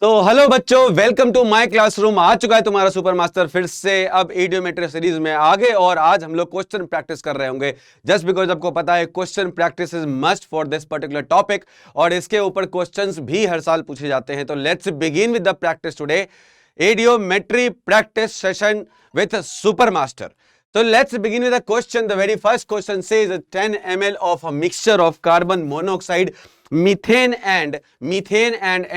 तो हेलो बच्चों, welcome to my classroom. आ चुका है तुम्हारा सुपर मास्टर फिर से अब इडियोमेट्री सीरीज में आगे, और आज हम लोग क्वेश्चन प्रैक्टिस कर रहे होंगे। जस्ट बिकॉज आपको पता है question practice is must for this particular topic, और इसके ऊपर क्वेश्चंस भी हर साल पूछे जाते हैं। तो let's begin with the practice today, इडियोमेट्री practice session with super master. So let's begin with a question. The very first question says 10 ml of a mixture of carbon monoxide, methane and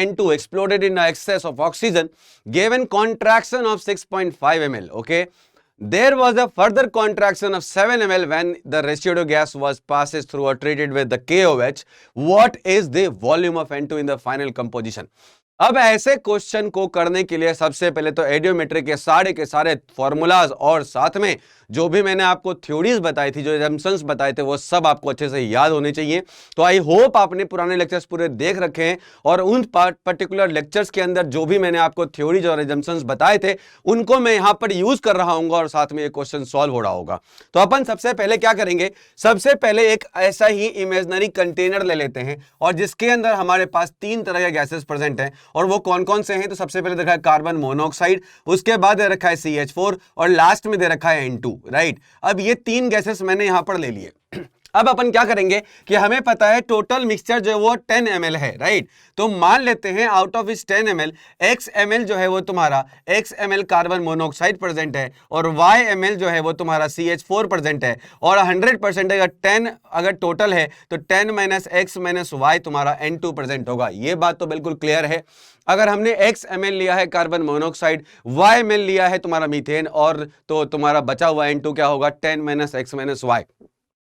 N2 exploded in excess of oxygen, given contraction of 6.5 ml. Okay. There was a further contraction of 7 ml when the residual gas was passes through or treated with the KOH. What is the volume of N2 in the final composition? अब ऐसे question को करने के लिए सबसे पहले तो एडियोमेट्री के सारे फॉर्मूलाज और साथ में जो भी मैंने आपको थ्योरीज बताई थी, जो एजम्पशंस बताए थे, वो सब आपको अच्छे से याद होने चाहिए। तो आई होप आपने पुराने लेक्चर्स पूरे देख रखे हैं, और उन पर्टिकुलर लेक्चर्स के अंदर जो भी मैंने आपको थ्योरीज और एजम्पशंस बताए थे उनको मैं यहां पर यूज कर रहा हूं, और साथ में ये क्वेश्चन सॉल्व हो रहा होगा। तो अपन सबसे पहले क्या करेंगे, सबसे पहले एक ऐसा ही इमेजिनरी कंटेनर ले लेते हैं, और जिसके अंदर हमारे पास 3 तरह के गैसेस प्रेजेंट हैं, और वो कौन कौन से हैं। तो सबसे पहले देखा है कार्बन मोनोऑक्साइड, उसके बाद दे रखा है CH4, और लास्ट में दे रखा है N2, राइट। अब ये 3 गैसेस मैंने यहां पर ले लिए। अब अपन क्या करेंगे कि हमें पता है टोटल मिक्सचर जो है वो 10 ml है, राइट। तो मान लेते हैं आउट ऑफ इस 10 ml x ml जो है वो तुम्हारा x ml carbon monoxide present है, और y ml जो है वो तुम्हारा CH4 प्रेजेंट है, और 100% अगर 10 अगर टोटल है तो 10 - x - y तुम्हारा N2 प्रेजेंट होगा। ये बात तो बिल्कुल क्लियर है। अगर हमने x ml लिया है कार्बन मोनोऑक्साइड, y ml लिया है तुम्हारा मीथेन, और तो तुम्हारा बचा हुआ N2 क्या होगा, 10 - x - y।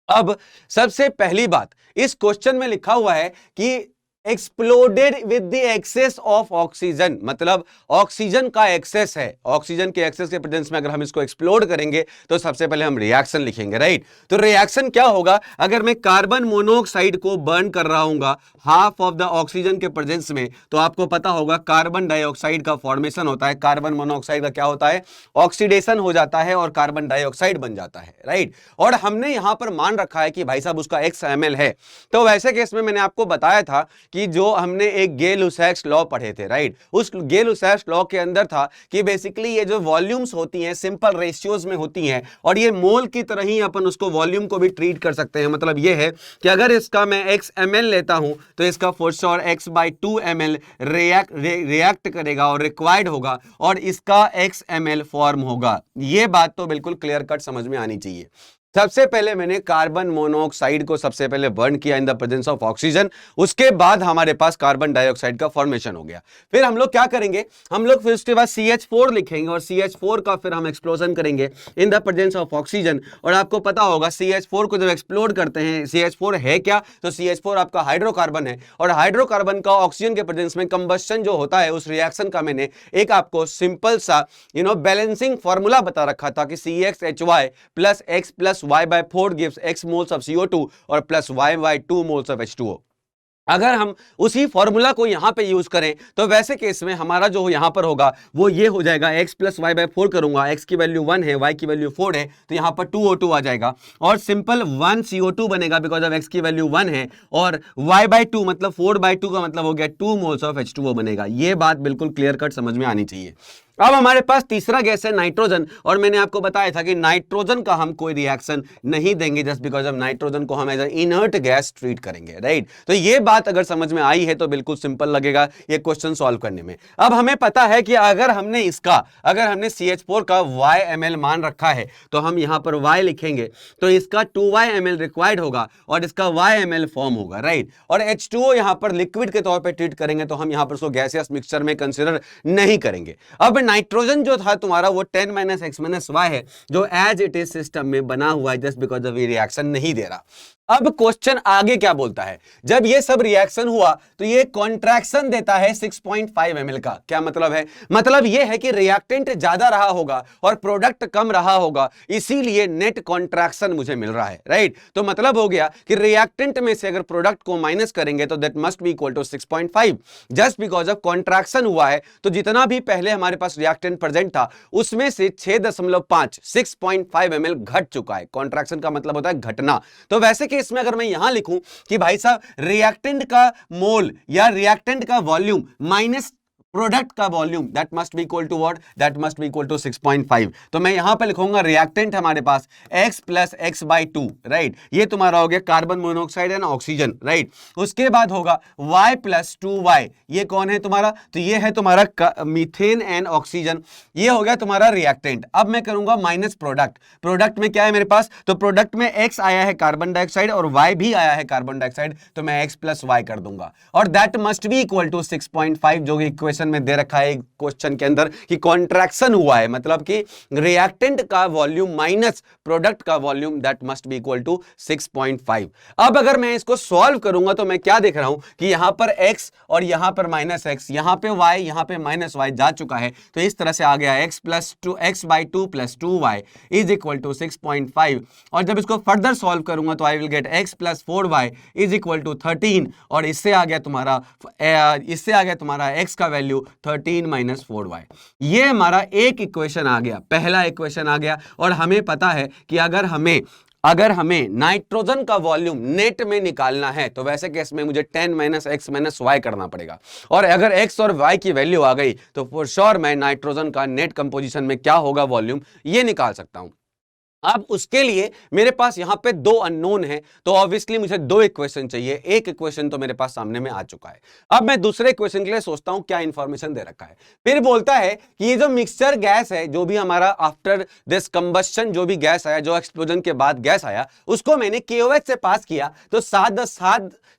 अब सबसे पहली बात, इस क्वेश्चन में लिखा हुआ है कि exploded with the excess of oxygen, मतलब ऑक्सीजन का एक्सेस है। ऑक्सीजन के एक्सेस के प्रेजेंस में अगर हम इसको एक्सप्लोड करेंगे तो सबसे पहले हम रिएक्शन लिखेंगे, राइट। तो रिएक्शन क्या होगा, अगर मैं कार्बन मोनोऑक्साइड को बर्न कर रहा हूं हाफ ऑफ द ऑक्सीजन के प्रेजेंस में, तो आपको पता होगा कार्बन डाइऑक्साइड का फॉर्मेशन होता है। कार्बन मोनोऑक्साइड का क्या होता है, ऑक्सीडेशन हो जाता है और कार्बन डाइऑक्साइड बन जाता है, राइट। और हमने यहां पर मान रखा है कि भाई साहब उसका x ml है। तो वैसे केस में मैंने आपको बताया था कि जो हमने एक गे-लुसैक्स लॉ पढ़े थे, राइट। उस गे-लुसैक्स लॉ के अंदर था कि बेसिकली ये जो वॉल्यूम्स होती हैं सिंपल रेशियोज में होती हैं, और ये मोल की तरह ही अपन उसको वॉल्यूम को भी ट्रीट कर सकते हैं। मतलब ये है कि अगर इसका मैं x ml लेता हूं तो इसका for sure x/2 ml react करेगा और रिक्वायर्ड होगा, और इसका x ml फॉर्म होगा। ये बात तो बिल्कुल क्लियर कट समझ में आनी चाहिए। सबसे पहले मैंने कार्बन मोनोऑक्साइड को सबसे पहले बर्न किया in the presence of oxygen, उसके बाद हमारे पास कार्बन डाइऑक्साइड का फॉर्मेशन हो गया। फिर हम लोग क्या करेंगे, हम लोग फिर उसके बाद CH4 लिखेंगे, और CH4 का फिर हम एक्सप्लोजन करेंगे इन द प्रेजेंस ऑफ ऑक्सीजन। और आपको पता होगा CH4 को जब एक्सप्लोड करते हैं, CH4 है क्या, तो CH4 आपका हाइड्रोकार्बन है, और हाइड्रोकार्बन का ऑक्सीजन के प्रेजेंस में कंबस्शन जो होता है उस रिएक्शन का मैंने एक आपको सिंपल सा बैलेंसिंग फॉर्मूला बता रखा था कि CXHY plus X plus y/4 gives x moles of CO2 और plus y/2 moles of H2O। अगर हम उसी फॉर्मूला को यहां पे यूज करें तो वैसे केस में हमारा जो यहां पर होगा वो ये हो जाएगा, x प्लस y/4 करूंगा, x की वैल्यू 1 है, y की वैल्यू 4 है, तो यहां पर 2O2 आ जाएगा, और सिंपल 1 CO2 बनेगा बिकॉज ऑफ x की वैल्यू 1 है, और y/2 मतलब 4/2 का मतलब हो गया 2 मोल्स ऑफ H2O बनेगा। ये बात बिल्कुल क्लियर कट समझ में आनी चाहिए। अब हमारे पास तीसरा गैस है नाइट्रोजन, और मैंने आपको बताया था कि नाइट्रोजन का हम कोई रिएक्शन नहीं देंगे, जस्ट बिकॉज ऑफ नाइट्रोजन को हम as an inert gas treat करेंगे, राइट। तो ये बात अगर समझ में आई है तो बिल्कुल सिंपल लगेगा ये क्वेश्चन सॉल्व करने में। अब हमें पता है कि अगर हमने CH4 का y ml मान रखा है तो हम यहां पर y लिखेंगे, तो इसका 2y ml रिक्वायर्ड होगा और इसका y ml फॉर्म होगा, राइट। और H2O यहां पर लिक्विड के तौर पर ट्रीट करेंगे, तो हम यहां पर उसको गैसियस मिक्सचर में कंसिडर नहीं करेंगे। अब नाइट्रोजन जो था तुम्हारा वो 10 - x - y है, जो एज इट इज सिस्टम में बना हुआ है, जस्ट बिकॉज ऑफ ये रिएक्शन नहीं दे रहा। अब क्वेश्चन आगे क्या बोलता है, जब ये सब रिएक्शन हुआ तो ये कॉन्ट्रैक्शन देता है 6.5 ml का। क्या मतलब है, मतलब ये है कि रिएक्टेंट ज्यादा रहा होगा और प्रोडक्ट कम रहा होगा, इसीलिए नेट कॉन्ट्रैक्शन मुझे मिल रहा है, राइट। तो मतलब हो गया कि रिएक्टेंट में से अगर प्रोडक्ट को माइनस करेंगे तो that must be equal to 6.5, just because of contraction हुआ है। तो जितना भी पहले हमारे पास रिएक्टेंट प्रेजेंट था उसमें से 6.5 ml घट चुका है। कॉन्ट्रैक्शन का मतलब होता है घटना। तो वैसे इसमें अगर मैं यहां लिखूं कि भाई साहब रिएक्टेंट का मोल या रिएक्टेंट का वॉल्यूम प्रोडक्ट का volume that must be equal to what, that must be equal to 6.5। तो मैं यहां पे लिखूंगा रिएक्टेंट हमारे पास x plus X by two, right. ये तुम्हारा हो गया carbon monoxide and oxygen, right. उसके बाद होगा y प्लस 2y, ये कौन है तुम्हारा, तो ये है तुम्हारा मीथेन एंड ऑक्सीजन, ये हो गया तुम्हारा रिएक्टेंट। अब मैं करूंगा माइनस प्रोडक्ट, प्रोडक्ट में क्या है मेरे पास, तो प्रोडक्ट में x आया है कार्बन डाइऑक्साइड और y भी आया है कार्बन डाइऑक्साइड, तो मैं x प्लस y कर दूंगा और that must be equal to 6.5, जो कि इक्वेशन में दे रखा है क्वेश्चन के अंदर कि कॉन्ट्रैक्शन हुआ है, मतलब कि रिएक्टेंट का वॉल्यूम माइनस प्रोडक्ट का volume that must be equal to 6.5। अब अगर मैं इसको सॉल्व करूंगा तो मैं क्या देख रहा हूं कि यहां पर x और यहां पर माइनस x, यहां पे y, यहां पे माइनस y जा चुका है, तो इस तरह से आ गया x plus two X by two plus 2y is equal to 6.5। और जब इसको फर्दर सॉल्व करूंगा तो I will get x plus 4y is equal to 13 और इससे आ गया तुम्हारा x का वैल्यू 13 माइनस 4y। ये हमारा एक इक्वेशन आ गया, पहला इक्वेशन आ गया। और हमें पता है कि अगर हमें नाइट्रोजन का वॉल्यूम नेट में निकालना है तो वैसे केस में मुझे 10 माइनस एक्स माइनस वाई करना पड़ेगा, और अगर x और y की वैल्यू आ गई तो फॉर श्योर मैं नाइट्रोजन का नेट कंपोजिशन में क्या होगा वॉल्यूम ये निकाल सकता हूं। अब उसके लिए मेरे पास यहां पे दो अननोन है, तो ऑब्वियसली मुझे दो इक्वेशन चाहिए, एक इक्वेशन तो मेरे पास सामने में आ चुका है। अब मैं दूसरे इक्वेशन के लिए सोचता हूं क्या इंफॉर्मेशन दे रखा है। फिर बोलता है कि ये जो मिक्सचर गैस है, जो भी हमारा आफ्टर दिस कंबस्शन जो भी गैस आया, जो एक्सप्लोजन के बाद गैस आया, उसको मैंने KOH से पास किया तो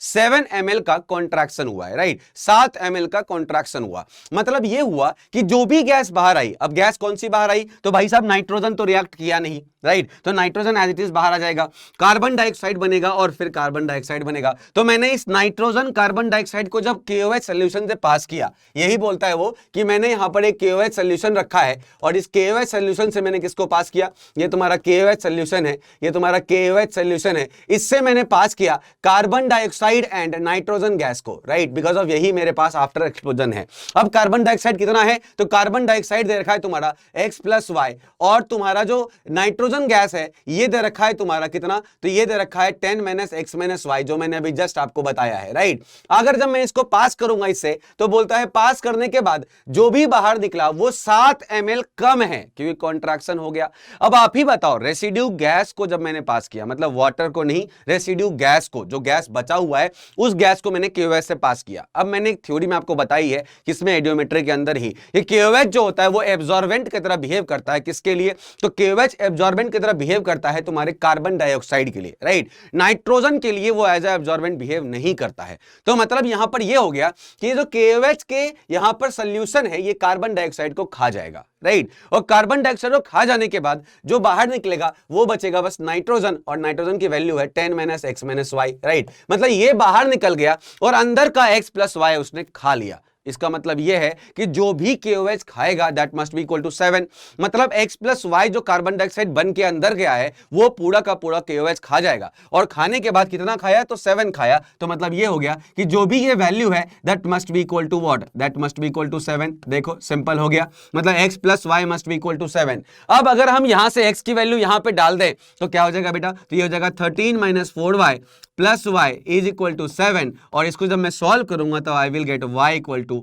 7 ml का कॉन्ट्रैक्शन हुआ है, राइट। 7 ml का कॉन्ट्रैक्शन हुआ, मतलब ये हुआ कि जो भी गैस बाहर आई, अब गैस कौन सी बाहर आई, तो भाई साहब नाइट्रोजन तो रिएक्ट किया नहीं, राइट, तो नाइट्रोजन एज इट इज बाहर आ जाएगा, कार्बन डाइऑक्साइड बनेगा और फिर कार्बन डाइऑक्साइड बनेगा। तो मैंने इस नाइट्रोजन कार्बन डाइऑक्साइड को जब KOH सॉल्यूशन से पास किया, यही बोलता है वो कि मैंने यहां पर एक KOH सॉल्यूशन रखा है और इस KOH सॉल्यूशन से मैंने किसको पास किया, ये तुम्हारा KOH सॉल्यूशन है, ये तुम्हारा KOH सॉल्यूशन है, इससे मैंने पास किया carbon dioxide and nitrogen gas को, राइट, बिकॉज ऑफ यही मेरे पास आफ्टर एक्सप्लोजन है। अब कार्बन डाइऑक्साइड कितना है, तो कार्बन डाइऑक्साइड दे रखा है तुम्हारा x प्लस वाई, और तुम्हारा जो नाइट्रोजन गैस है ये दे रखा है तुम्हारा कितना, तो ये दे रखा है 10 माइनस एक्स माइनस वाई, जो मैंने अभी जस्ट आपको बताया है, राइट। अगर जब मैं इसको पास करूंगा इससे, तो बोलता है पास करने के बाद जो भी बाहर निकला वो 7 ml कम है, क्योंकि कॉन्ट्रैक्शन हो गया। अब आप ही बताओ, रेसिड्यू गैस को जब मैंने पास किया, मतलब वाटर को नहीं, रेसिड्यू गैस को, जो गैस बचा हुआ है उस गैस को मैंने KOH से पास किया। अब मैंने एक थ्योरी में आपको बताई है किसमें, एडियोमेट्री के अंदर ही, ये KOH जो होता है वो एब्जॉर्बेंट की तरह बिहेव करता है, किसके लिए, तो KOH एब्जॉर्बेंट की तरह बिहेव करता है तुम्हारे कार्बन डाइऑक्साइड के लिए, राइट। नाइट्रोजन के लिए वो एज ए एब्जॉर्बेंट बिहेव नहीं करता है। तो मतलब यहां पर ये हो गया कि जो KOH के यहां पर सॉल्यूशन है ये कार्बन डाइऑक्साइड को खा जाएगा, राइट, और कार्बन डाइऑक्साइड को खा जाने के बाद जो बाहर निकलेगा वो बचेगा बस नाइट्रोजन, और नाइट्रोजन की वैल्यू है 10 minus X minus Y, right. मतलब ये बाहर निकल गया और अंदर का x प्लस वाई उसने खा लिया। इसका मतलब यह है कि जो भी KOH खाएगा that must be equal to 7, मतलब x प्लस वाई जो कार्बन डाइऑक्साइड बन के अंदर गया है वो पूरा का पूरा KOH खा जाएगा, और खाने के बाद कितना खाया, तो 7 खाया। तो मतलब ये हो गया कि जो भी ये वैल्यू है that must be equal to what, that must be equal to 7। देखो सिंपल हो गया, मतलब x plus Y must be equal to 7। अब अगर हम यहां से x की वैल्यू यहां पे डाल दें तो क्या हो जाएगा बेटा, तो ये हो जाएगा 13 minus 4y plus y is equal to 7, और इसको जब मैं सॉल्व करूंगा तो I will get y equal to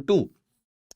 2।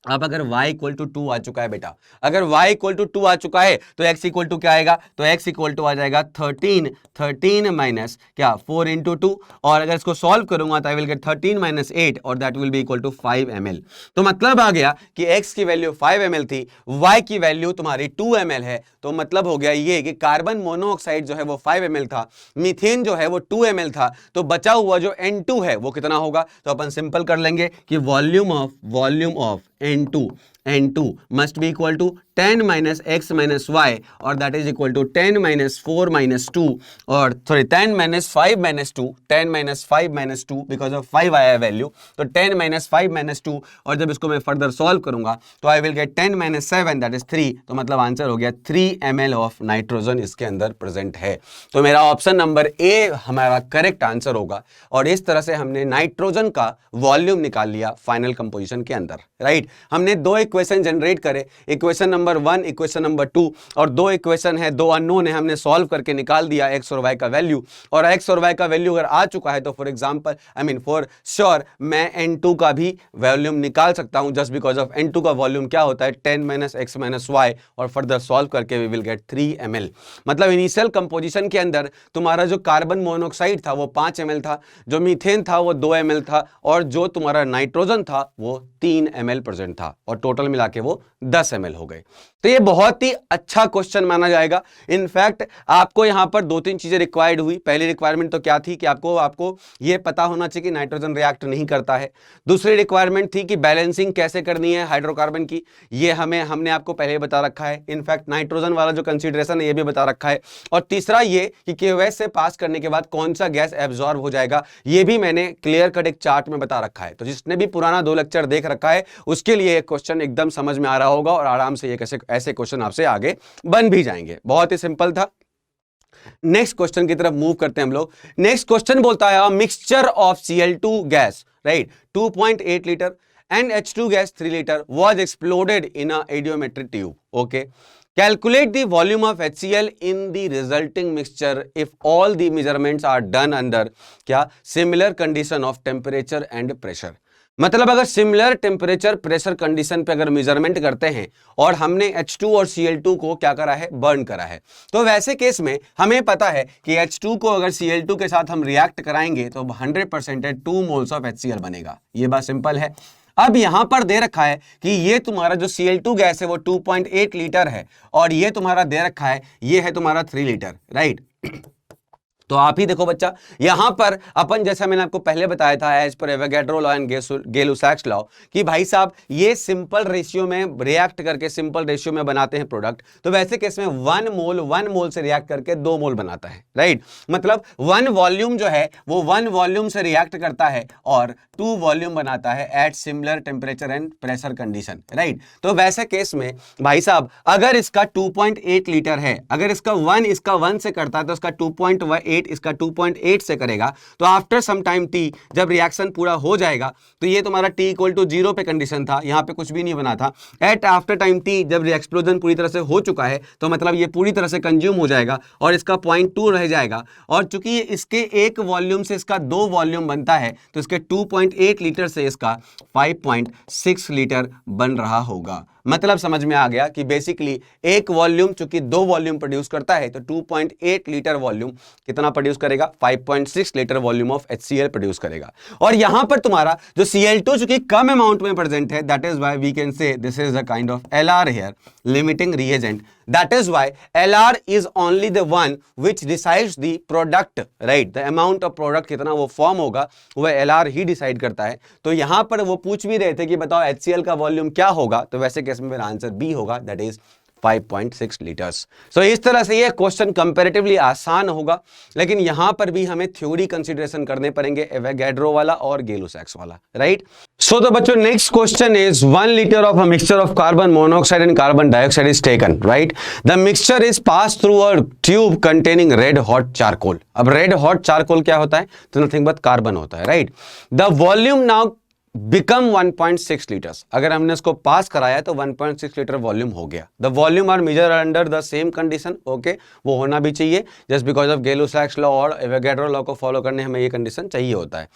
अब अगर y इक्वल टू 2 आ चुका है बेटा, अगर y इक्वल टू 2 आ चुका है तो x इक्वल टू क्या आएगा, तो x इक्वल टू आ जाएगा 13 माइनस क्या 4 इंटू 2, और अगर इसको सॉल्व करूंगा तो आई विल गेट 13 माइनस 8 और that will be equal to 5 ml। तो मतलब आ गया कि x की वैल्यू 5 ml थी, y की वैल्यू तुम्हारी 2 ml है। तो मतलब हो गया ये कि कार्बन मोनोऑक्साइड जो है वो 5 ml था, मीथेन जो है वो 2 ml था, तो बचा हुआ जो N2 है वो कितना होगा, तो अपन सिंपल कर लेंगे कि volume of N2 must be equal to 10 minus x minus y, और that is equal to 10 minus 4 minus 2, और sorry 10 minus 5 minus 2, 10 minus 5 minus 2 because of 5 आया वैल्यू, तो 10 minus 5 minus 2, और जब इसको मैं फर्दर सॉल्व करूंगा तो I will gate 10 minus 7 that is 3। तो मतलब आंसर हो गया 3 ml ऑफ नाइट्रोजन इसके अंदर प्रेजेंट है। तो मेरा ऑप्शन नंबर ए हमारा करेक्ट आंसर होगा, और इस तरह से हमने नाइट्रोजन का वॉल्यूम निकाल लिया फाइनल कंपोजिशन के अंदर, राइट। हमने दो इक्वेशन जनरेट करे, इक्वेशन नंबर 1, इक्वेशन नंबर 2, और दो इक्वेशन है, दो अननोन है, हमने सॉल्व करके निकाल दिया एक्स और वाई का वैल्यू, और एक्स और वाई का वैल्यू अगर आ चुका है तो फॉर एग्जांपल फॉर श्योर मैं n2 का भी वॉल्यूम निकाल सकता हूं, जस्ट बिकॉज ऑफ n2 का वॉल्यूम क्या होता है 10 - x - y, और फर्दर सॉल्व करके वी विल गेट 3 ml। मतलब इनिशियल कंपोजिशन के अंदर तुम्हारा जो कार्बन मोनोऑक्साइड था वो 5 ml था, जो मीथेन था वो 2 ml था, और जो तुम्हारा नाइट्रोजन था वो 3 ml प्रेजेंट था, और टोटल मिला के वो 10 ml हो गए। तो ये बहुत ही अच्छा क्वेश्चन माना जाएगा। इनफैक्ट आपको यहां पर 2-3 चीजें रिक्वायर्ड हुई। पहली रिक्वायरमेंट तो क्या थी कि आपको ये पता होना चाहिए कि नाइट्रोजन रिएक्ट नहीं करता है। दूसरी रिक्वायरमेंट थी कि बैलेंसिंग कैसे करनी है हाइड्रोकार्बन की, ये हमने आपको पहले बता रखा है। इनफैक्ट नाइट्रोजन वाला जो कंसीडरेशन है ये भी बता रखा है। और तीसरा ये कि केओएस से पास करने के बाद कौन सा गैस एब्जॉर्ब हो जाएगा, ये भी मैंने क्लियर कट एक चार्ट में बता रखा है। तो जिसने भी पुराना 2 लेक्चर देख रखा है उसके लिए क्वेश्चन एकदम समझ में आ रहा होगा, और आराम से ये ऐसे क्वेश्चन आपसे आगे बन भी जाएंगे। बहुत ही सिंपल था। नेक्स्ट क्वेश्चन की तरफ मूव करते हैं हम लोग। नेक्स्ट क्वेश्चन बोलता है mixture of Cl2 gas, right, 2.8 litre and H2 gas 3 liter was exploded in a radiometric tube. Okay. Calculate the volume of HCl in the resulting mixture if all the measurements are done under क्या similar condition of temperature and pressure। मतलब अगर similar temperature pressure condition पे अगर measurement करते हैं और हमने H2 और Cl2 को क्या करा है, बर्न करा है, तो वैसे केस में हमें पता है कि H2 को अगर Cl2 के साथ हम रिएक्ट कराएंगे तो 100% 2 मोल्स ऑफ HCl बनेगा। ये बात सिंपल है। अब यहां पर दे रखा है कि ये तुम्हारा जो Cl2 गैस है वो 2.8 लीटर है, और ये तुम्हारा दे रखा है ये है तुम्हारा 3 लीटर, राइट। तो आप ही देखो बच्चा, यहां पर अपन जैसा मैंने आपको पहले बताया था एज पर Avogadro law and Gay Lussac's law कि भाई साहब ये सिंपल रेशियो में रिएक्ट करके सिंपल रेशियो में बनाते हैं प्रोडक्ट। तो वैसे केस में 1 मोल से रिएक्ट करके 2 मोल बनाता है, राइट। मतलब 1 वॉल्यूम जो है वो 1 वॉल्यूम से रिएक्ट करता है और 2 वॉल्यूम बनाता है at similar temperature and pressure condition, right. तो वैसे केस में भाई साहब अगर इसका 2.8 लीटर है, अगर इसका 1 से करता है तो इसका 2.8 इसका 2.8 से करेगा, तो आफ्टर सम टाइम टी जब रिएक्शन पूरा हो जाएगा तो ये तुम्हारा टी इक्वल टू 0 पे कंडीशन था, यहां पे कुछ भी नहीं बना था। एट आफ्टर टाइम टी जब एक्सप्लोजन पूरी तरह से हो चुका है तो मतलब ये पूरी तरह से कंज्यूम हो जाएगा और इसका 0.2 रह जाएगा, और चूंकि इसके एक वॉल्यूम से इसका 2 वॉल्यूम बनता है तो इसके 2.8 लीटर से इसका 5.6 लीटर बन रहा होगा। मतलब समझ में आ गया कि बेसिकली एक वॉल्यूम चूंकि 2 वॉल्यूम प्रोड्यूस करता है तो 2.8 लीटर वॉल्यूम कितना प्रोड्यूस करेगा, 5.6 litre volume of HCl produce करेगा। और यहां पर तुम्हारा जो Cl2 चूंकि कम अमाउंट में प्रेजेंट है, that is why we can say this is a kind of LR here, limiting reagent. That is why LR is only the one which decides the product, right? The amount of product कितना वो form होगा वो LR ही decide करता है। तो यहां पर वो पूछ भी रहे थे कि बताओ HCl का वॉल्यूम क्या होगा, तो वैसे केस में मेरा आंसर बी होगा, दैट इज 5.6 लीटर्स। सो इस तरह से ये क्वेश्चन कंपैरेटिवली आसान होगा, लेकिन यहां पर भी हमें थ्योरी कंसीडरेशन करने पड़ेंगे, एवोगैड्रो वाला और गै-लुसाक्स वाला, राइट। सो तो बच्चों next question is 1 litre of a mixture of carbon monoxide and carbon dioxide is taken, right. The mixture is pass through a tube containing red hot charcoal. अब red hot charcoal क्या होता है, तो nothing but carbon होता है, right. The volume now become 1.6 litres. अगर हमने इसको पास कराया तो 1.6 लीटर वॉल्यूम हो गया। The volume are measure under the same condition, okay, वो होना भी चाहिए, just because of Gay Lussac's law और एवोगैड्रो लॉ को फॉलो करने हमें ये कंडीशन चाहिए होता है।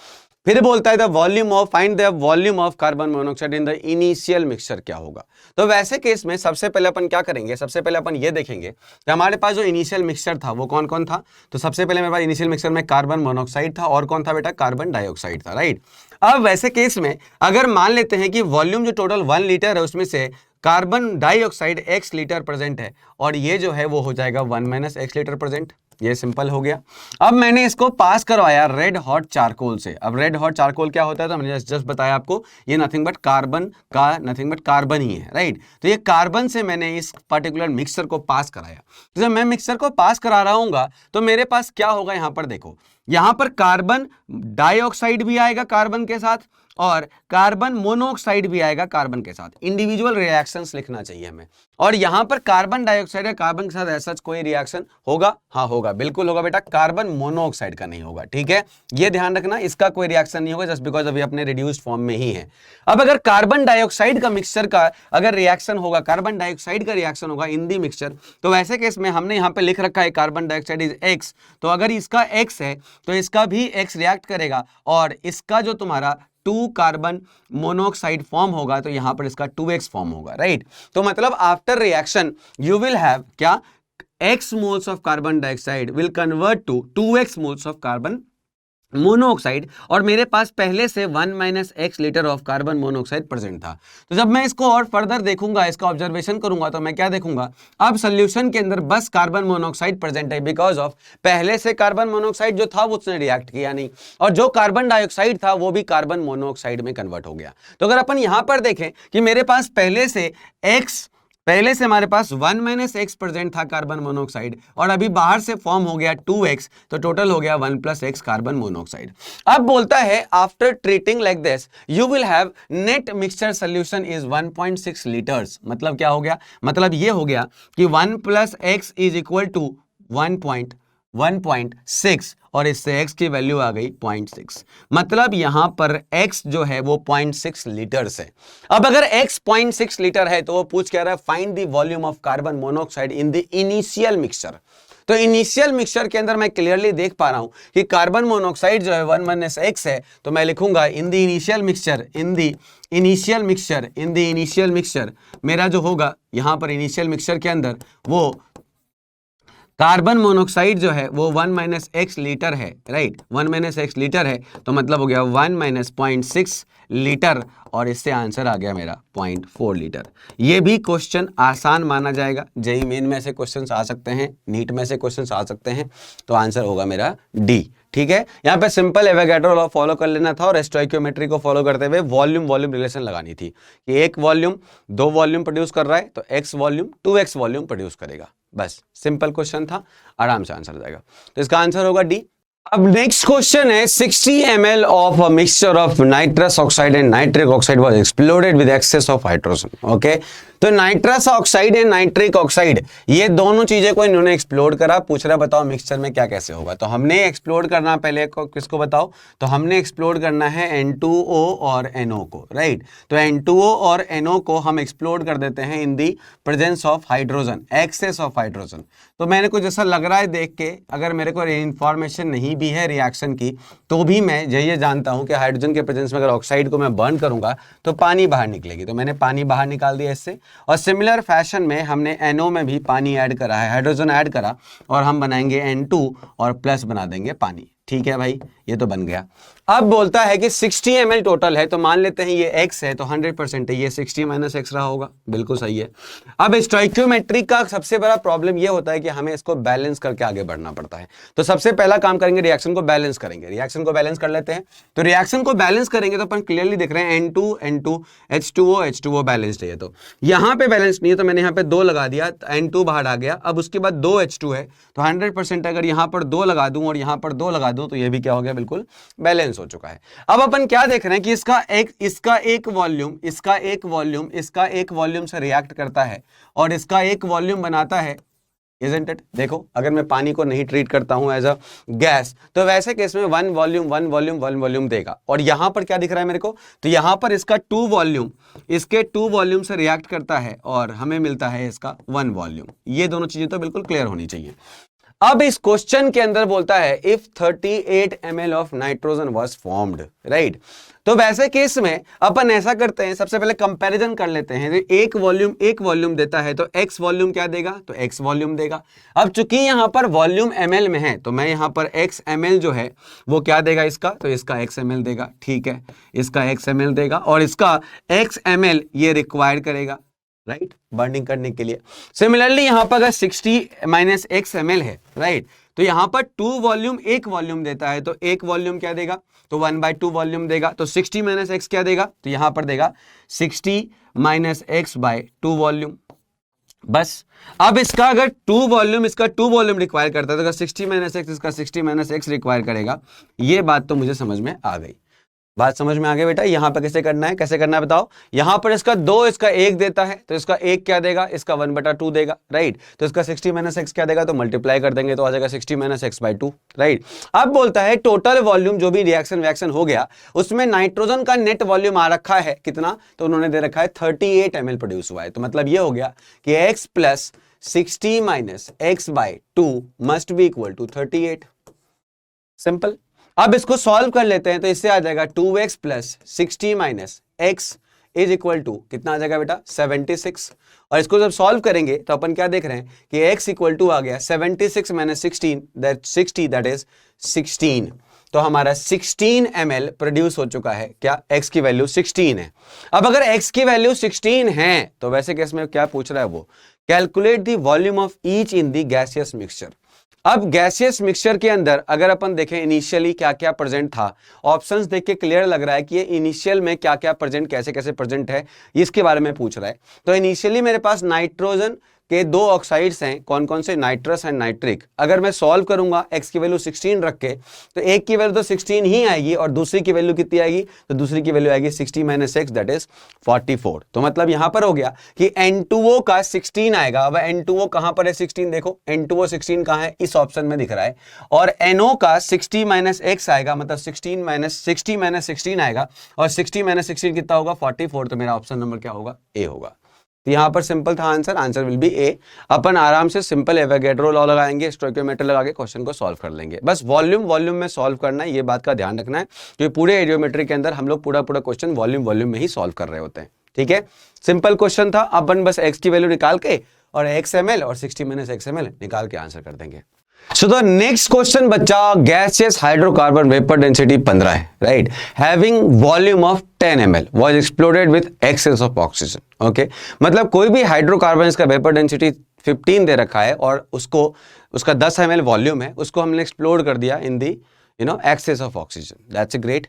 फिर बोलता है the volume of find the volume of carbon monoxide in the initial mixture क्या होगा। तो वैसे केस में सबसे पहले अपन क्या करेंगे, सबसे पहले अपन ये देखेंगे कि हमारे पास जो इनिशियल मिक्सचर था वो कौन कौन था। तो सबसे पहले मेरे पास इनिशियल मिक्सचर में कार्बन मोनोऑक्साइड था और कौन था बेटा, कार्बन डाइऑक्साइड था, राइट। अब वैसे केस में अगर मान लेते हैं कि वॉल्यूम जो टोटल 1 लीटर है उसमें से carbon dioxide x litre present है और ये जो है वो हो जाएगा 1 - x लीटर प्रेजेंट, ये सिंपल हो गया। अब मैंने इसको पास करवाया रेड हॉट चारकोल से। अब रेड हॉट चारकोल क्या होता है, तो मैंने जस्ट बताया आपको, ये नथिंग बट कार्बन ही है, राइट। तो ये कार्बन से मैंने इस पर्टिकुलर मिक्सचर को पास कराया। तो जब मैं मिक्सचर को पास करा रहा हूँ तो मेरे पास क्या होगा, यहां पर देखो, यहां पर कार्बन डाइऑक्साइड भी आएगा कार्बन के साथ और कार्बन मोनोऑक्साइड भी आएगा कार्बन के साथ। इंडिविजुअल रिएक्शंस लिखना चाहिए हमें। और यहां पर कार्बन डाइऑक्साइड या कार्बन के साथ ऐसा कोई रिएक्शन होगा? हाँ होगा, बिल्कुल होगा बेटा, कार्बन मोनोऑक्साइड का नहीं होगा। ठीक है, ये ध्यान रखना, इसका कोई रिएक्शन नहीं होगा जस्ट बिकॉज अभी अपने रिड्यूस्ड फॉर्म में ही है। अब अगर कार्बन डाइऑक्साइड का मिक्सचर का अगर रिएक्शन होगा, कार्बन डाइऑक्साइड का रिएक्शन होगा इन दी मिक्सचर, तो वैसे केस में हमने यहां पे लिख रखा है कार्बन डाइऑक्साइड इज एक्स, तो अगर इसका एक्स है तो इसका भी एक्स रिएक्ट करेगा और इसका जो तुम्हारा 2 कार्बन मोनोऑक्साइड फॉर्म होगा तो यहां पर इसका 2x फॉर्म होगा, राइट। तो मतलब after reaction you will have क्या, x moles of carbon dioxide will convert to 2x moles of carbon monoxide, और मेरे पास पहले से 1 - x litre of carbon monoxide present था। तो जब मैं इसको और फर्दर देखूंगा, इसका ऑब्जर्वेशन करूंगा, तो मैं क्या देखूंगा, अब सोल्यूशन के अंदर बस कार्बन मोनोऑक्साइड प्रेजेंट है, बिकॉज ऑफ पहले से कार्बन मोनोऑक्साइड जो था उसने रिएक्ट किया नहीं, और जो कार्बन डाइऑक्साइड था वो भी कार्बन मोनोऑक्साइड में कन्वर्ट हो गया। तो अगर अपन यहां पर देखें कि मेरे पास पहले से हमारे पास 1 - x प्रेजेंट था कार्बन मोनोऑक्साइड, और अभी बाहर से फॉर्म हो गया 2x, तो टोटल हो गया 1 + x कार्बन मोनोऑक्साइड। अब बोलता है after treating like this you will have net mixture solution is 1.6 litres. मतलब क्या हो गया, मतलब ये हो गया कि 1 + x इज इक्वल टू 1.6, और इससे x की वैल्यू आ गई 0.6। मतलब यहां पर x जो है वो 0.6 लीटर्स है। अब अगर x 0.6 लीटर है तो वो पूछ क्या रहा है, find the volume of carbon monoxide in the initial mixture. तो इनिशियल मिक्सचर के अंदर मैं क्लियरली देख पा रहा हूं कि कार्बन मोनोऑक्साइड जो है 1 - x है, तो मैं लिखूंगा इन द इनिशियल मिक्सचर मेरा जो होगा यहां पर इनिशियल मिक्सचर के अंदर वो कार्बन मोनोऑक्साइड जो है वो 1 - x लीटर है, राइट। 1 - x लीटर है, तो मतलब हो गया 1 - 0.6 लीटर, और इससे आंसर आ गया मेरा 0.4 लीटर। ये भी क्वेश्चन आसान माना जाएगा, जेईई मेन में से क्वेश्चंस आ सकते हैं, नीट में से क्वेश्चंस आ सकते हैं, तो आंसर होगा मेरा डी। ठीक है, यहाँ पे सिंपल एवोगैड्रो लॉ फॉलो कर लेना था और स्टोइकियोमेट्री को फॉलो करते हुए वॉल्यूम रिलेशन लगानी थी कि एक वॉल्यूम 2 वॉल्यूम प्रोड्यूस कर रहा है तो x volume 2x volume produce करेगा। बस सिंपल क्वेश्चन था, आराम से आंसर जाएगा, तो इसका आंसर होगा डी। अब नेक्स्ट क्वेश्चन है 60 ml of a mixture of nitrous oxide and nitric oxide was exploded with excess of hydrogen. Okay, तो nitrous oxide and nitric oxide ये दोनों चीजें को इन्होंने एक्सप्लोड करा। पूछ रहा बताओ मिक्सचर में क्या कैसे होगा, तो हमने एक्सप्लोड करना पहले किसको बताओ, तो हमने एक्सप्लोड करना है N2O और NO को, राइट। तो N2O और NO को हम एक्सप्लोड कर देते हैं in the presence of hydrogen, excess of hydrogen. तो मैंने कुछ ऐसा लग रहा है देख के, अगर मेरे को इंफॉर्मेशन नहीं भी है रिएक्शन की, तो भी मैं ये जानता हूं कि हाइड्रोजन के प्रेजेंस में अगर ऑक्साइड को मैं बर्न करूंगा तो पानी बाहर निकलेगी, तो मैंने पानी बाहर निकाल दिया इससे। और सिमिलर फैशन में हमने NO में भी पानी ऐड करा है, हाइड्रोजन ऐड करा, और हम बनाएंगे N2 और प्लस बना देंगे पानी। ठीक है भाई, ये तो बन गया। अब बोलता है कि 60 ml टोटल है, तो मान लेते हैं ये x है तो 100% है, ये 60 - x रहा होगा, बिल्कुल सही है। अब स्टोइकियोमेट्री का सबसे बड़ा प्रॉब्लम ये होता है कि हमें इसको बैलेंस करके आगे बढ़ना पड़ता है। तो सबसे पहला काम करेंगे, रिएक्शन को बैलेंस करेंगे। रिएक्शन को बैलेंस कर लेते हैं, तो रिएक्शन को बैलेंस करेंगे तो अपन क्लियरली देख रहे हैं N2 H2O बैलेंस्ड है। तो यहाँ पे बैलेंस नहीं है, तो मैंने यहाँ पे 2 लगा दिया, N2 बाहर आ गया। अब उसके बाद 2 H2 है, तो 100% अगर यहाँ पर 2 लगा दूं और यहाँ पर 2 लगा दूं तो ये भी क्या हो गया, बिल्कुल बैलेंस हो चुका है। अब अपन क्या देख रहे हैं कि इसका एक वॉल्यूम से रिएक्ट करता है और इसका एक वॉल्यूम बनाता है, isn't it? देखो, अगर मैं पानी को नहीं ट्रीट करता हूं एज अ गैस, तो वैसे केस में 1 वॉल्यूम देगा। और यहां पर क्या दिख रहा है मेरे को, तो यहां पर इसका 2 वॉल्यूम इसके 2 वॉल्यूम से रिएक्ट करता है और हमें मिलता है इसका 1 वॉल्यूम। ये दोनों चीजें तो बिल्कुल क्लियर होनी चाहिए। अब इस क्वेश्चन के अंदर बोलता है if 38 ml of nitrogen was formed, right. तो वैसे केस में अपन ऐसा करते हैं, सबसे पहले कंपैरिजन कर लेते हैं। एक वॉल्यूम देता है तो x वॉल्यूम क्या देगा, तो x वॉल्यूम देगा। अब चूंकि यहां पर वॉल्यूम ml में है, तो मैं यहां पर x ml जो है वो क्या देगा इसका, तो इसका x ml देगा। ठीक है, इसका x ml देगा और इसका x ml ये रिक्वायर करेगा, राइट, बर्निंग करने के लिए। सिमिलरली यहां पर अगर 60 - x ml है, राइट, तो यहां पर 2 वॉल्यूम 1 वॉल्यूम देता है, तो 1 वॉल्यूम क्या देगा, तो 1/2 वॉल्यूम देगा। तो 60 - x क्या देगा, तो यहां पर देगा 60 - x/2 वॉल्यूम। बस अब इसका अगर 2 वॉल्यूम रिक्वायर करता है, तो अगर 60 - x इसका 60 - x रिक्वायर करेगा। ये बात तो मुझे समझ में आ गई। बात समझ में आ गई बेटा? यहां पर कैसे करना है, कैसे करना है बताओ। यहां पर इसका 2 इसका 1 देता है तो इसका 1 क्या देगा, इसका 1/2 देगा, राइट। तो इसका 60 - x क्या देगा, तो मल्टीप्लाई कर देंगे तो आ जाएगा 60 - x/2, राइट। अब बोलता है टोटल वॉल्यूम जो भी रिएक्शन हो गया उसमें नाइट्रोजन का नेट वॉल्यूम आ रखा है कितना, तो उन्होंने दे रखा है 38 ml प्रोड्यूस हुआ है। तो मतलब ये हो गया कि x + 60 - x/2 must be equal to 38। Simple. अब इसको सॉल्व कर लेते हैं तो इससे आ जाएगा 2x + 60 - x is equal to कितना आ जाएगा बेटा, 76। और इसको जब सॉल्व करेंगे तो अपन क्या देख रहे हैं कि x इक्वल टू आ गया 76 - 16 दैट इज 16। तो हमारा 16 ml प्रोड्यूस हो चुका है। क्या, x की वैल्यू 16 है। अब अगर x की वैल्यू 16 है तो वैसे केस में क्या पूछ रहा है वो, calculate the volume of each in the gaseous mixture. अब गैसियस मिक्सचर के अंदर अगर अपन देखें इनिशियली क्या क्या प्रेजेंट था, ऑप्शंस देख के क्लियर लग रहा है कि ये इनिशियल में क्या क्या प्रेजेंट, कैसे कैसे प्रेजेंट है, इसके बारे में पूछ रहा है। तो इनिशियली मेरे पास नाइट्रोजन के 2 ऑक्साइड्स हैं, कौन कौन से, नाइट्रस एंड नाइट्रिक। अगर मैं सॉल्व करूंगा x की वैल्यू 16 रख के तो एक की वैल्यू तो 16 ही आएगी और दूसरी की वैल्यू कितनी आएगी, तो दूसरी की वैल्यू आएगी 60 - x दैट इज 44। तो मतलब यहां पर हो गया कि N2O का 16 आएगा। अब N2O कहां पर है 16, देखो N2O 16 कहां है, इस ऑप्शन में दिख रहा है। और NO का 60 - x आएगा, मतलब 60 - 16 आएगा और 60 - 16 कितना होगा, 44। तो मेरा ऑप्शन नंबर क्या होगा, ए होगा। तो यहां पर सिंपल था आंसर विल बी ए। अपन आराम से सिंपल एवोगैड्रो लॉ लगाएंगे, स्टोइकियोमेट्री लगा के क्वेश्चन को सॉल्व कर लेंगे। बस वॉल्यूम में सॉल्व करना है, ये बात का ध्यान रखना है क्योंकि पूरे एडियोमेट्री के अंदर हम लोग पूरा क्वेश्चन वॉल्यूम में ही सॉल्व कर रहे होते हैं। ठीक है, सिंपल क्वेश्चन था। अपन बस x की वैल्यू निकाल के और x ml और 60 - x ml निकाल के आंसर कर देंगे। सो द नेक्स्ट क्वेश्चन बच्चा, गैसियस हाइड्रोकार्बन वेपर डेंसिटी 15 है, right, having volume of 10 ml was exploded with excess of oxygen. Okay, मतलब कोई भी हाइड्रोकार्बन का वेपर डेंसिटी 15 दे रखा है और उसका 10 ml वॉल्यूम है, उसको हमने एक्सप्लोड कर दिया in the excess of oxygen. That's great.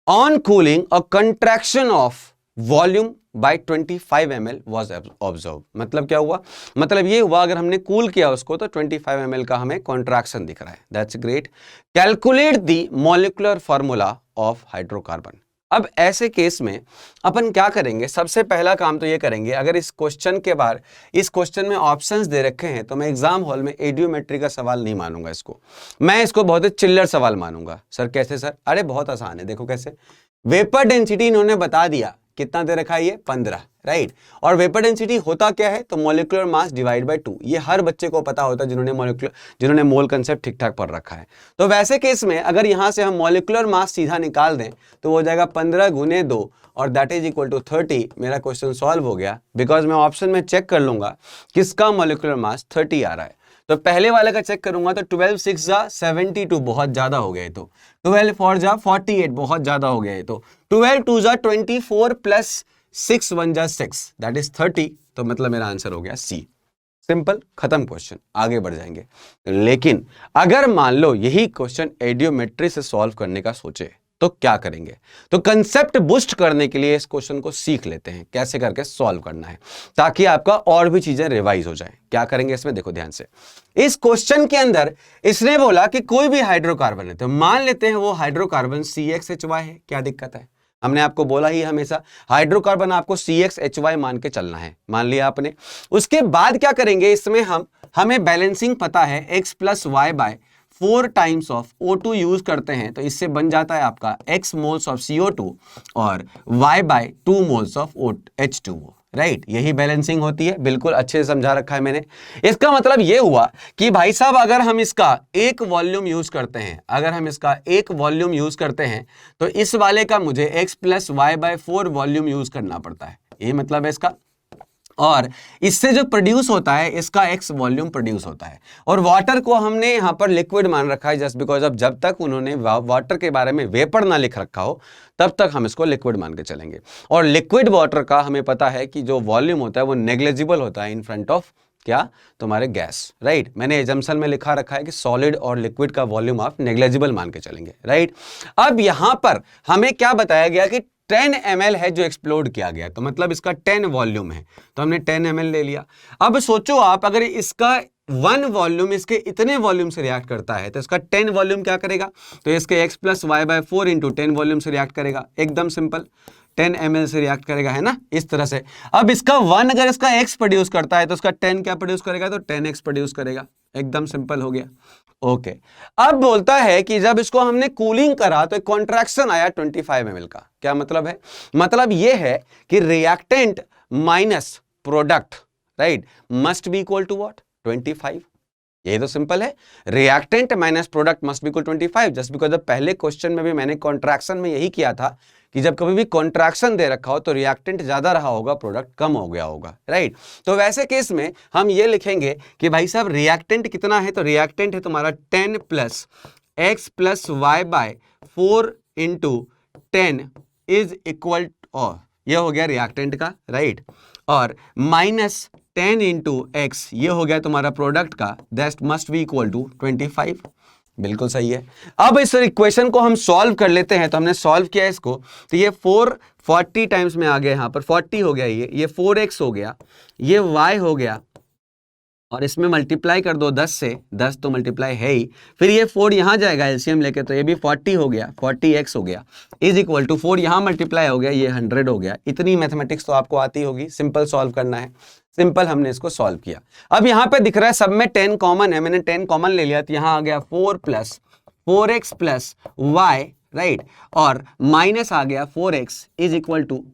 On cooling a contraction of volume by 25 ml was observed। मतलब क्या हुआ, मतलब ये हुआ अगर हमने कूल किया उसको तो 25 ml का हमें कॉन्ट्रैक्शन दिख रहा है। That's great. Calculate the molecular formula of hydrocarbon. अब ऐसे केस में अपन क्या करेंगे, सबसे पहला काम तो ये करेंगे, अगर इस क्वेश्चन में ऑप्शंस दे रखे हैं तो मैं एग्जाम हॉल में एडियोमेट्री का सवाल नहीं मानूंगा इसको, मैं इसको बहुत ही चिल्लर सवाल मानूंगा। सर कैसे सर, अरे बहुत आसान है, देखो कैसे। वेपर डेंसिटी इन्होंने बता दिया, कितना दे रखा है ये 15, राइट। और वेपर डेंसिटी होता क्या है, तो मॉलिक्यूलर मास डिवाइड बाय 2। ये हर बच्चे को पता होता है जिन्होंने मोल कंसेप्ट ठीक ठाक पढ़ रखा है। तो वैसे केस में अगर यहां से हम मॉलिक्यूलर मास सीधा निकाल दें तो हो जाएगा 15 × 2 और दैट इज इक्वल टू 30। मेरा क्वेश्चन सॉल्व हो गया, बिकॉज मैं ऑप्शन में चेक कर लूंगा किसका मॉलिक्यूलर मास 30 आ रहा है। तो पहले वाले का चेक करूंगा तो 12 × 6 = 72, बहुत ज्यादा हो गया। तो 12 × 4 = 48, बहुत ज्यादा हो गया। तो 12 × 2 = 24 + 6 × 1 = 6 दैट इज 30। तो मतलब मेरा आंसर हो गया सी। सिंपल, खत्म क्वेश्चन, आगे बढ़ जाएंगे। लेकिन अगर मान लो यही क्वेश्चन एडियोमेट्री से सॉल्व करने का सोचे तो क्या करेंगे, तो कंसेप्ट बूस्ट करने के लिए इस क्वेश्चन को सीख लेते हैं कैसे करके सॉल्व करना है, ताकि आपका और भी चीजें रिवाइज हो जाए। क्या करेंगे इसमें, देखो ध्यान से। इस क्वेश्चन के अंदर इसने बोला कि कोई भी हाइड्रोकार्बन है, तो मान लेते हैं वो हाइड्रोकार्बन CXHY है। क्या दिक्कत है, हमने आपको बोला ही हमेशा हाइड्रोकार्बन आपको CXHY मान के चलना है, मान लिया आपने। उसके बाद क्या करेंगे, इसमें हमें बैलेंसिंग पता है, x + y/4 times of O2 use करते हैं, तो इससे बन जाता है आपका x मोल्स ऑफ CO2 और y/2 moles of H2O, right. यही बैलेंसिंग होती है, बिल्कुल अच्छे से समझा रखा है मैंने। इसका मतलब ये हुआ कि भाई साहब अगर हम इसका एक वॉल्यूम यूज करते हैं तो इस वाले का मुझे x + y/4 वॉल्यूम यूज करना पड़ता है, ये मतलब है इसका। और इससे जो प्रोड्यूस होता है इसका x वॉल्यूम प्रोड्यूस होता है। और वाटर को हमने यहां पर लिक्विड मान रखा है जस्ट बिकॉज अब जब तक उन्होंने वाटर के बारे में वेपर ना लिख रखा हो तब तक हम इसको लिक्विड मान के चलेंगे। और लिक्विड वाटर का हमें पता है कि जो वॉल्यूम होता है वो नेग्लिजिबल होता है इन फ्रंट ऑफ क्या, तुम्हारे गैस, राइट। मैंने एजम्पशन में लिखा रखा है कि सॉलिड और लिक्विड का वॉल्यूम आप नेग्लिजिबल मान के चलेंगे, राइट। अब यहां पर हमें क्या बताया गया कि 10 ml है जो एक्सप्लोड किया गया, तो मतलब इसका 10 वॉल्यूम है, तो हमने 10 ml ले लिया। अब सोचो आप, अगर इसका 1 वॉल्यूम इसके इतने वॉल्यूम से रिएक्ट करता है तो इसका 10 वॉल्यूम क्या करेगा, तो इसके x plus y by 4 into 10 volume से रिएक्ट करेगा, एकदम सिंपल 10 ml से रिएक्ट करेगा, है ना, इस तरह से। अब इसका 1 अगर इसका x प्रोड्यूस करता है तो उसका 10 क्या प्रोड्यूस करेगा, तो 10x प्रोड्यूस करेगा, एकदम सिंपल हो गया। ओके, अब बोलता है कि जब इसको हमने कूलिंग करा तो एक कॉन्ट्रैक्शन आया 25 ml का। क्या मतलब है, मतलब ये है कि reactant minus product, right, must be equal to what, 25। ये तो सिंपल है, reactant minus product must be equal 25, just because पहले क्वेश्चन में भी मैंने कॉन्ट्रैक्शन में यही किया था कि जब कभी भी कॉन्ट्रैक्शन दे रखा हो तो रिएक्टेंट ज्यादा रहा होगा, प्रोडक्ट कम हो गया होगा, राइट। तो वैसे केस में हम ये लिखेंगे कि भाई साहब रिएक्टेंट कितना है, तो रिएक्टेंट है तुम्हारा 10 plus x plus y by 4 into 10 is equal, और ये हो गया रिएक्टेंट का, राइट, और माइनस 10 इंटू एक्स ये हो गया तुम्हारा प्रोडक्ट का, that must be equal to 25। बिल्कुल सही है। अब इस इक्वेशन को हम सॉल्व कर लेते हैं, तो हमने सॉल्व किया इसको, तो ये 440 टाइम्स में आ गया, यहाँ पर 40 हो गया, ये 4x हो गया, ये y हो गया, और इसमें मल्टीप्लाई कर दो 10 से, 10 तो मल्टीप्लाई है ही, फिर ये 4 यहाँ जाएगा एलसीएम लेके, तो ये भी 40 हो गया, 40x हो गया, इज इक्वल टू 4 यहाँ मल्टीप्लाई हो गया, ये 100 हो गया। इतनी मैथमेटिक्स तो आपको आती होगी, सिंपल सॉल्व करना है, सिंपल हमने इसको सॉल्व किया। अब यहाँ पे दिख रहा है सब में 10 कॉमन है, मैंने 10 कॉमन ले लिया, तो यहाँ आ गया 4 plus 4x plus y, right, और माइनस आ गया 4x is equal to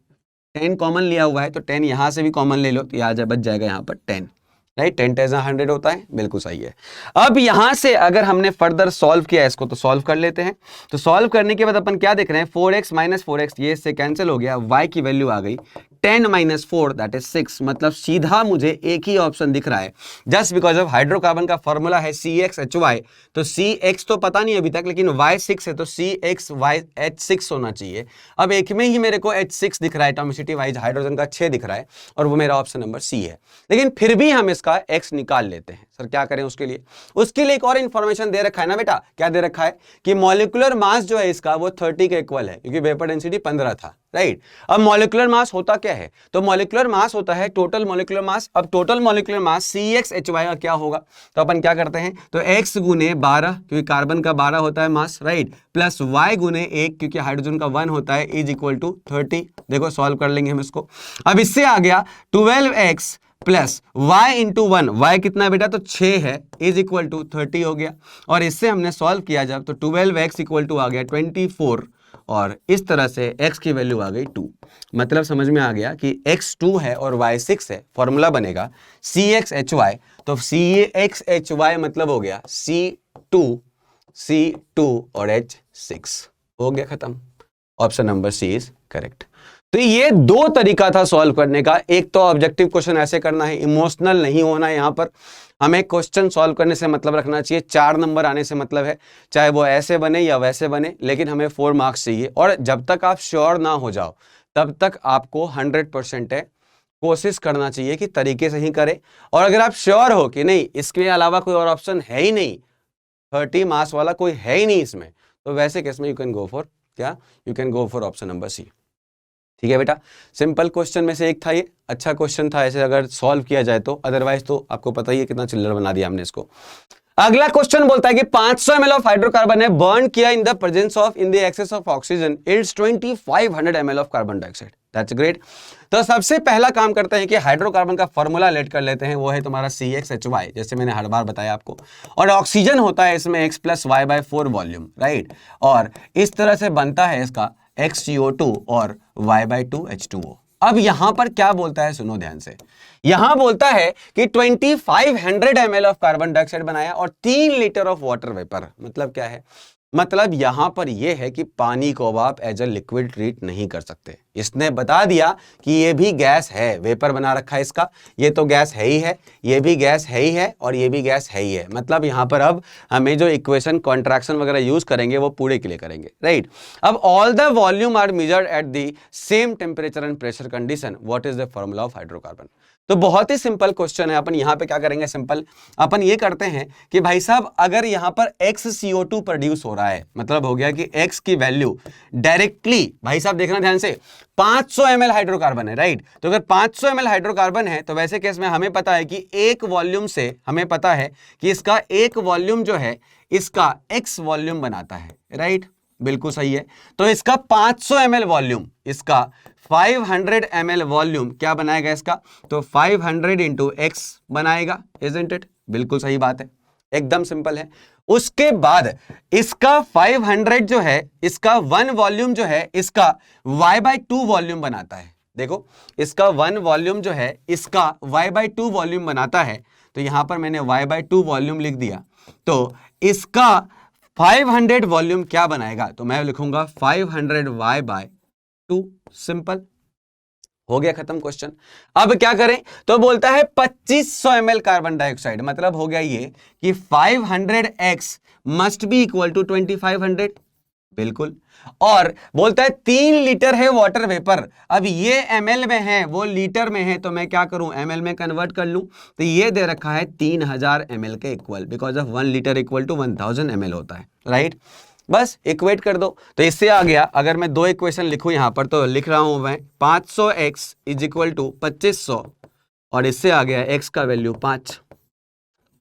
10 common लिया हुआ है, तो 10 यहाँ से भी कॉमन ले लो, तो यहाँ बच जाएगा यहाँ पर 10, राइट, 10 टेज़ा 100 होता है, बिल्कुल सही है। अब यहां से अगर हमने फर्दर सॉल्व किया इसको, तो सॉल्व कर लेते हैं। तो सॉल्व करने के बाद अपन क्या देख रहे हैं, 4x माइनस 4x ये इससे कैंसिल हो गया, y की वैल्यू आ गई 10 माइनस 4 दैट इज 6, मतलब सीधा मुझे एक ही ऑप्शन दिख रहा है, जस्ट बिकॉज ऑफ हाइड्रोकार्बन का फॉर्मूला है CxHy, तो CX तो पता नहीं अभी तक, लेकिन Y6 है तो CxH6 होना चाहिए। अब एक में ही मेरे को H6 दिख रहा है, एटॉमिसिटी वाइज हाइड्रोजन का 6 दिख रहा है, और वो मेरा ऑप्शन नंबर C है, लेकिन फिर भी हम इसका X निकाल लेते हैं। सर क्या करें उसके लिए एक और इंफॉर्मेशन दे रखा है ना बेटा, क्या दे रखा है कि मॉलिक्यूलर मास जो है इसका वो 30 के इक्वल है, क्योंकि वेपर डेंसिटी 15 था, राइट। अब मॉलिक्यूलर मास होता क्या है, तो मॉलिक्यूलर मास होता है टोटल मॉलिक्यूलर मास। अब टोटल मॉलिक्यूलर मास CxHy का क्या होगा, तो अपन क्या करते हैं, तो x गुने 12 क्योंकि कार्बन का 12 होता है मास, राइट, प्लस y गुने 1 क्योंकि हाइड्रोजन का 1 होता है, इज इक्वल टू 30। देखो सॉल्व कर लेंगे हम इसको। अब इससे आ गया 12x plus y into 1, y कितना है बेटा, तो 6 है, इज इक्वल टू 30 हो गया। और इससे हमने सॉल्व किया जब, तो 12x इक्वल टू आ गया 24, और इस तरह से x की वैल्यू आ गई 2। मतलब समझ में आ गया कि x 2 है और y 6 है, फॉर्मूला बनेगा CxHy, तो CxHy मतलब हो गया C2 और H6, हो गया खत्म। Option number C is correct. तो ये दो तरीका था सॉल्व करने का, एक तो ऑब्जेक्टिव क्वेश्चन ऐसे करना है, इमोशनल नहीं होना है, यहाँ पर हमें क्वेश्चन सॉल्व करने से मतलब रखना चाहिए, 4 नंबर आने से मतलब है, चाहे वो ऐसे बने या वैसे बने, लेकिन हमें 4 मार्क्स चाहिए। और जब तक आप श्योर ना हो जाओ तब तक आपको 100% है कोशिश करना चाहिए कि तरीके से ही करें। और अगर आप श्योर हो कि नहीं इसके अलावा कोई और ऑप्शन है ही नहीं, 30 मार्क्स वाला कोई है ही नहीं इसमें, तो वैसे केस में यू कैन गो फॉर क्या, you can go for option number C। ठीक है बेटा, सिंपल क्वेश्चन में से एक था, ये अच्छा क्वेश्चन था ऐसे अगर सॉल्व किया जाए तो, अदरवाइज तो आपको पता ही है कितना चिल्लर बना दिया हमने इसको। अगला क्वेश्चन बोलता है कि 500 ml ऑफ हाइड्रोकार्बन है बर्न किया in the presence of in the excess of oxygen it's 2500 ml of carbon dioxide, that's great. तो सबसे पहला काम करते हैं कि हाइड्रोकार्बन का फॉर्मूला लेट कर लेते हैं, वो है तुम्हारा CxHy, जैसे मैंने हर बार बताया आपको, और ऑक्सीजन होता है इसमें x plus y by 4 volume, right, और इस तरह से बनता है इसका XCO2 और Y/2H2O। अब यहां पर क्या बोलता है, सुनो ध्यान से, यहां बोलता है कि 2500 ml ऑफ कार्बन डाइऑक्साइड बनाया और 3 लीटर ऑफ वाटर वेपर। मतलब क्या है, मतलब यहां पर यह है कि पानी को अब आप एज अ लिक्विड ट्रीट नहीं कर सकते, इसने बता दिया कि ये भी गैस है, वेपर बना रखा है इसका, ये तो गैस है ही है, ये भी गैस है ही है और ये भी गैस है ही है। मतलब यहां पर अब हमें जो इक्वेशन कॉन्ट्रैक्शन वगैरह यूज करेंगे वो पूरे के लिए करेंगे, राइट। अब all the volume are measured at the same temperature and pressure condition, what is the formula of hydrocarbon. तो बहुत ही सिंपल क्वेश्चन है। अपन यहां पे क्या करेंगे, सिंपल अपन ये करते हैं कि भाई साहब अगर यहां पर x CO2 प्रोड्यूस हो रहा है, मतलब हो गया कि x की वैल्यू डायरेक्टली, भाई साहब देखना ध्यान से, 500 ml हाइड्रोकार्बन है, राइट। तो अगर 500 ml हाइड्रोकार्बन है तो वैसे केस में हमें पता है कि एक वॉल्यूम से हमें पता है कि इसका एक वॉल्यूम जो है इसका x वॉल्यूम बनाता है, राइट। बिल्कुल सही है। तो इसका 500 ml वॉल्यूम, इसका 500 ml वॉल्यूम क्या बनाएगा इसका, तो 500 इंटू एक्स बनाएगा, इजंट इट। बिल्कुल सही बात है, एकदम सिंपल है। उसके बाद इसका 500 जो है, इसका 1 वॉल्यूम जो है इसका y/2 वॉल्यूम बनाता है। देखो इसका 1 वॉल्यूम जो है इसका y/2 वॉल्यूम बनाता है, तो यहां पर मैंने y/2 वॉल्यूम लिख दिया। तो इसका 500 वॉल्यूम क्या बनाएगा, तो मैं लिखूंगा 500 y/2, सिंपल हो गया, खत्म क्वेश्चन। अब क्या करें, तो बोलता है 2500 ml कार्बन डाइऑक्साइड, मतलब हो गया ये कि 500x must be equal to 2500, बिल्कुल। और बोलता है 3 लीटर है वाटर वेपर, अब ये ml में है वो लीटर में है, तो मैं क्या करूं, ml में कन्वर्ट कर लूं। तो ये दे रखा है 3000 ml के equal, because of 1 litre equal to 1000 ml होता है, राइट। बस इक्वेट कर दो, तो इससे आ गया, अगर मैं 2 इक्वेशन लिखूं यहां पर तो लिख रहा हूं मैं 500x इज इक्वल टू 2500, और इससे आ गया x का वैल्यू 5,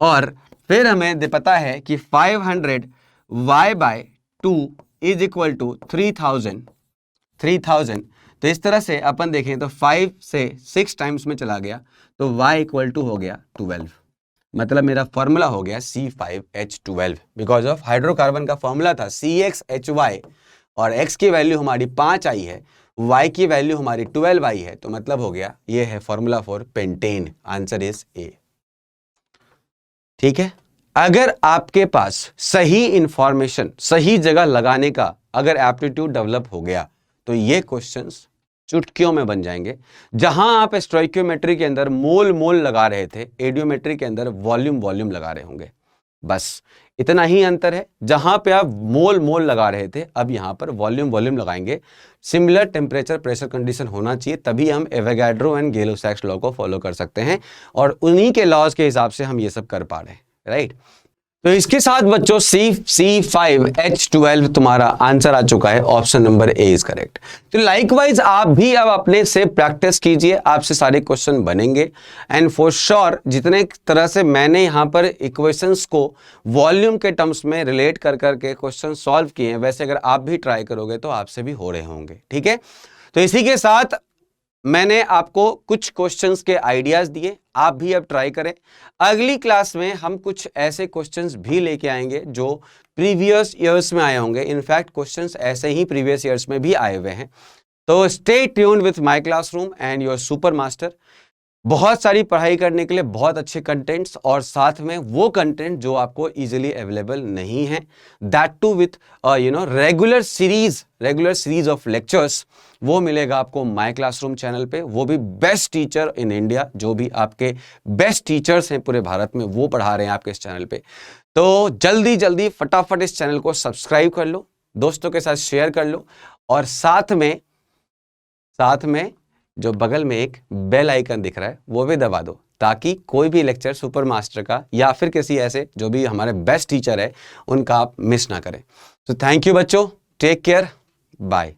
और फिर हमें पता है कि 500 y/2 इज इक्वल टू 3000। तो इस तरह से अपन देखें तो 5 से 6 टाइम्स में चला गया, तो y इक्वल टू हो गया 12, मतलब मेरा फॉर्मूला हो गया C5H12, बिकॉज ऑफ हाइड्रोकार्बन का फॉर्मूला था CXHY, और x की वैल्यू हमारी 5 आई है, y की वैल्यू हमारी 12 आई है, तो मतलब हो गया ये है formula for pentane, answer is a. ठीक है, अगर आपके पास सही इंफॉर्मेशन सही जगह लगाने का अगर एप्टीट्यूड डेवलप हो गया तो ये क्वेश्चंस चुटकियों में बन जाएंगे। जहां आप स्टोइकियोमेट्री के अंदर मोल मोल लगा रहे थे, एडियोमेट्री के अंदर वॉल्यूम वॉल्यूम लगा रहे होंगे, बस इतना ही अंतर है। जहां पे आप मोल मोल लगा रहे थे, अब यहां पर वॉल्यूम वॉल्यूम लगाएंगे। सिमिलर टेम्परेचर प्रेशर कंडीशन होना चाहिए, तभी हम एवोगाड्रो एंड गेलो-सैक्स लॉ को फॉलो कर सकते हैं, और उन्हीं के लॉज के हिसाब से हम ये सब कर पा रहे हैं, राइट। तो इसके साथ बच्चों C5H12 तुम्हारा आंसर आ चुका है, option number A is correct. तो लाइकवाइज आप भी अब अपने से प्रैक्टिस कीजिए, आपसे सारे क्वेश्चन बनेंगे, एंड फॉर श्योर जितने तरह से मैंने यहाँ पर इक्वेशंस को वॉल्यूम के टर्म्स में रिलेट कर करके क्वेश्चन सॉल्व किए हैं, वैसे अगर आप भी ट्राई करोगे तो आपसे भी हो रहे होंगे, ठीक है। तो इसी के साथ मैंने आपको कुछ क्वेश्चंस के आइडियाज दिए, आप भी अब ट्राई करें। अगली क्लास में हम कुछ ऐसे क्वेश्चंस भी लेके आएंगे जो प्रीवियस ईयर्स में आए होंगे, इनफैक्ट क्वेश्चंस ऐसे ही प्रीवियस ईयर्स में भी आए हुए हैं। तो stay tuned with my classroom and your super master. बहुत सारी पढ़ाई करने के लिए बहुत अच्छे कंटेंट्स, और साथ में वो कंटेंट जो आपको इजीली अवेलेबल नहीं है, that too with regular series of lectures, वो मिलेगा आपको माय क्लासरूम चैनल पे। वो भी बेस्ट टीचर इन इंडिया, जो भी आपके बेस्ट टीचर्स हैं पूरे भारत में, वो पढ़ा रहे हैं आपके इस चैनल पे। तो जल्दी जल्दी फटाफट इस चैनल को सब्सक्राइब कर लो, दोस्तों के साथ शेयर कर लो, और साथ में जो बगल में एक बेल आइकन दिख रहा है वो भी दबा दो, ताकि कोई भी लेक्चर सुपर मास्टर का या फिर किसी ऐसे जो भी हमारे बेस्ट टीचर है उनका आप मिस ना करें। तो थैंक यू बच्चों, टेक केयर, बाय।